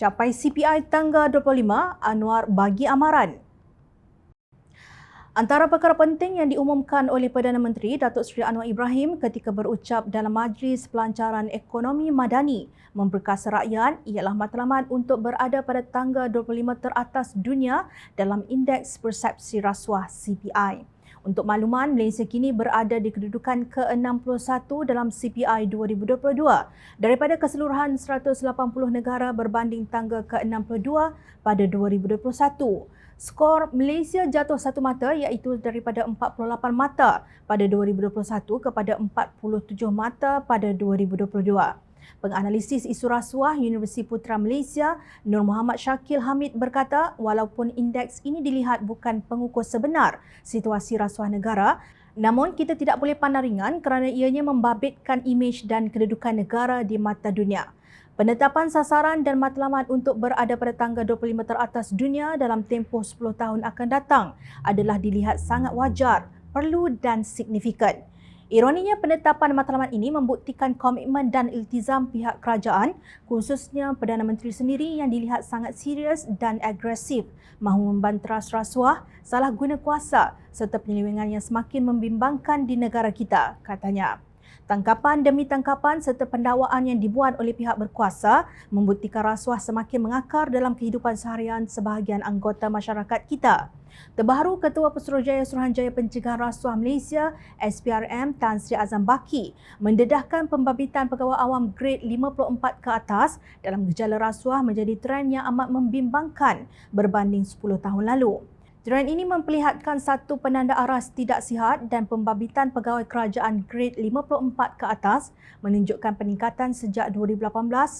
Capai CPI tangga 25, Anwar bagi amaran. Antara perkara penting yang diumumkan oleh Perdana Menteri Datuk Seri Anwar Ibrahim ketika berucap dalam Majlis Pelancaran Ekonomi Madani memperkasa rakyat ialah matlamat untuk berada pada tangga 25 teratas dunia dalam Indeks Persepsi Rasuah CPI. Untuk makluman, Malaysia kini berada di kedudukan ke-61 dalam CPI 2022 daripada keseluruhan 180 negara berbanding tangga ke-62 pada 2021. Skor Malaysia jatuh satu mata iaitu daripada 48 mata pada 2021 kepada 47 mata pada 2022. Penganalisis isu rasuah Universiti Putra Malaysia, Nur Muhammad Syakil Hamid berkata, walaupun indeks ini dilihat bukan pengukur sebenar situasi rasuah negara, namun kita tidak boleh pandang ringan kerana ianya membabitkan imej dan kedudukan negara di mata dunia. Penetapan sasaran dan matlamat untuk berada pada tangga 25 teratas dunia dalam tempoh 10 tahun akan datang adalah dilihat sangat wajar, perlu dan signifikan. Ironinya, penetapan matlamat ini membuktikan komitmen dan iltizam pihak kerajaan, khususnya Perdana Menteri sendiri yang dilihat sangat serius dan agresif mahu membanteras rasuah, salah guna kuasa serta penyelewengan yang semakin membimbangkan di negara kita, katanya. Tangkapan demi tangkapan serta pendakwaan yang dibuat oleh pihak berkuasa membuktikan rasuah semakin mengakar dalam kehidupan seharian sebahagian anggota masyarakat kita. Terbaru, Ketua Pesuruhjaya Suruhanjaya Pencegahan Rasuah Malaysia SPRM Tan Sri Azam Baki mendedahkan pembabitan pegawai awam grade 54 ke atas dalam gejala rasuah menjadi trend yang amat membimbangkan berbanding 10 tahun lalu. Trend ini memperlihatkan satu penanda aras tidak sihat dan pembabitan pegawai kerajaan grade 54 ke atas menunjukkan peningkatan sejak 2018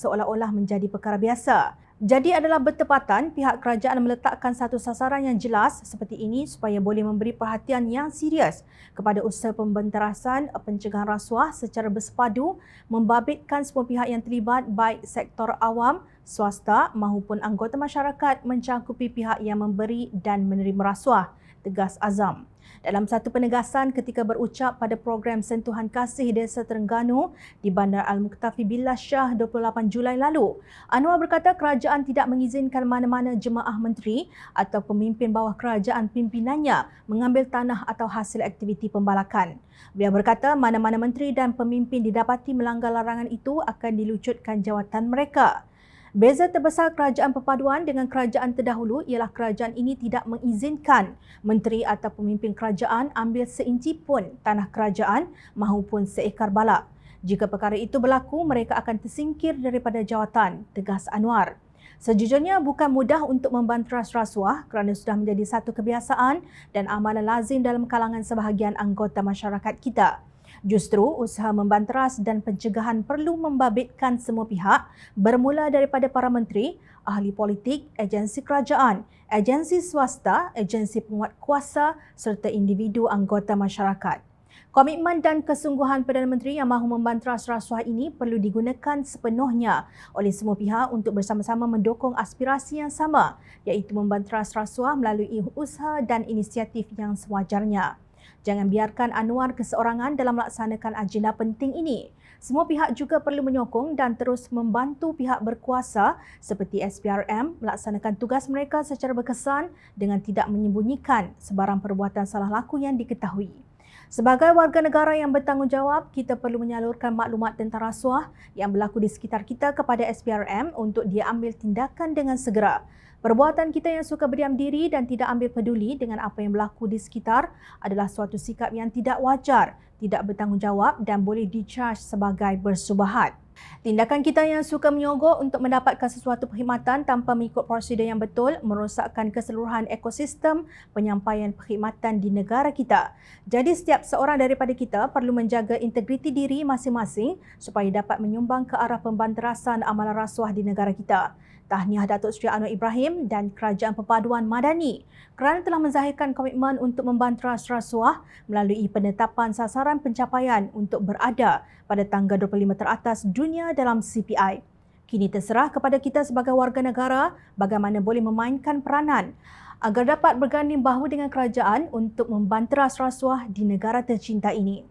seolah-olah menjadi perkara biasa. Jadi adalah bertepatan pihak kerajaan meletakkan satu sasaran yang jelas seperti ini supaya boleh memberi perhatian yang serius kepada usaha pembenterasan pencegahan rasuah secara bersepadu membabitkan semua pihak yang terlibat baik sektor awam, swasta maupun anggota masyarakat mencakupi pihak yang memberi dan menerima rasuah, tegas Azam. Dalam satu penegasan ketika berucap pada program Sentuhan Kasih Desa Terengganu di Bandar Al-Muktafi Billah Shah 28 Julai lalu, Anwar berkata kerajaan tidak mengizinkan mana-mana jemaah menteri atau pemimpin bawah kerajaan pimpinannya mengambil tanah atau hasil aktiviti pembalakan. Beliau berkata mana-mana menteri dan pemimpin didapati melanggar larangan itu akan dilucutkan jawatan mereka. Beza terbesar kerajaan perpaduan dengan kerajaan terdahulu ialah kerajaan ini tidak mengizinkan menteri atau pemimpin kerajaan ambil seinci pun tanah kerajaan mahupun seekar balak. Jika perkara itu berlaku, mereka akan tersingkir daripada jawatan, tegas Anwar. Sejujurnya bukan mudah untuk membanteras rasuah kerana sudah menjadi satu kebiasaan dan amalan lazim dalam kalangan sebahagian anggota masyarakat kita. Justru, usaha membanteras dan pencegahan perlu membabitkan semua pihak bermula daripada para menteri, ahli politik, agensi kerajaan, agensi swasta, agensi penguat kuasa serta individu anggota masyarakat. Komitmen dan kesungguhan Perdana Menteri yang mahu membanteras rasuah ini perlu digunakan sepenuhnya oleh semua pihak untuk bersama-sama mendukung aspirasi yang sama iaitu membanteras rasuah melalui usaha dan inisiatif yang sewajarnya. Jangan biarkan Anwar keseorangan dalam melaksanakan agenda penting ini. Semua pihak juga perlu menyokong dan terus membantu pihak berkuasa seperti SPRM melaksanakan tugas mereka secara berkesan dengan tidak menyembunyikan sebarang perbuatan salah laku yang diketahui. Sebagai warga negara yang bertanggungjawab, kita perlu menyalurkan maklumat tentang rasuah yang berlaku di sekitar kita kepada SPRM untuk dia ambil tindakan dengan segera. Perbuatan kita yang suka berdiam diri dan tidak ambil peduli dengan apa yang berlaku di sekitar adalah suatu sikap yang tidak wajar, tidak bertanggungjawab dan boleh di-charge sebagai bersubahat. Tindakan kita yang suka menyogok untuk mendapatkan sesuatu perkhidmatan tanpa mengikut prosedur yang betul merosakkan keseluruhan ekosistem penyampaian perkhidmatan di negara kita. Jadi setiap seorang daripada kita perlu menjaga integriti diri masing-masing supaya dapat menyumbang ke arah pembanterasan amalan rasuah di negara kita. Tahniah Datuk Seri Anwar Ibrahim dan Kerajaan Perpaduan Madani kerana telah menzahirkan komitmen untuk membanteras rasuah melalui penetapan sasaran pencapaian untuk berada pada tangga 25 teratas dunia dalam CPI. Kini terserah kepada kita sebagai warga negara bagaimana boleh memainkan peranan agar dapat berganding bahu dengan kerajaan untuk membanteras rasuah di negara tercinta ini.